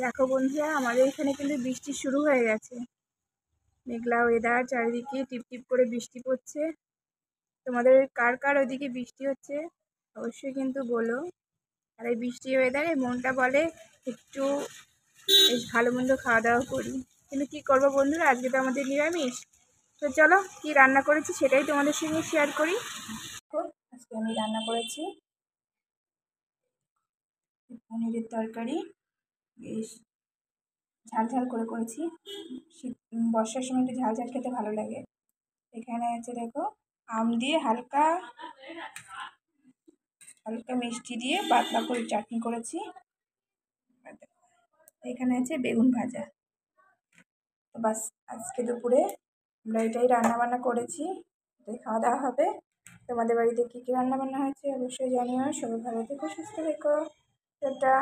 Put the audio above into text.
দেখো বন্ধুরা, আমাদের এখানে কিন্তু বৃষ্টি শুরু হয়ে গেছে। মেঘলা ওয়েদার, চারিদিকে টিপ টিপ করে বৃষ্টি পড়ছে। তোমাদের কার কার ওইদিকে বৃষ্টি হচ্ছে অবশ্যই কিন্তু বলো। আর এই বৃষ্টি ওয়েদারে মনটা বলে একটু বেশ ভালো মন্দ খাওয়া দাওয়া করি, কিন্তু কি করবো বন্ধুরা, আজকে তো আমাদের নিরামিষ। তো চলো কি রান্না করেছি সেটাই তোমাদের সঙ্গে শেয়ার করি। আজকে আমি রান্না করেছি পনিরের তরকারি, বেশ ঝাল ঝাল করে করেছি। বর্ষার সময় একটু ঝাল ঝাল খেতে ভালো লাগে। এখানে আছে দেখো, আম দিয়ে হালকা হালকা মিষ্টি দিয়ে পাতলা করে চাটনি করেছি। এখানে আছে বেগুন ভাজা। তো বাস, আজকে দুপুরে আমরা এটাই রান্নাবান্না করেছি, এটাই খাওয়া দাওয়া হবে। তোমাদের বাড়িতে কী কী রান্নাবান্না হয়েছে অবশ্যই জানিও। সবাই ভালো থেকো, সুস্থ থেকো, টাটা।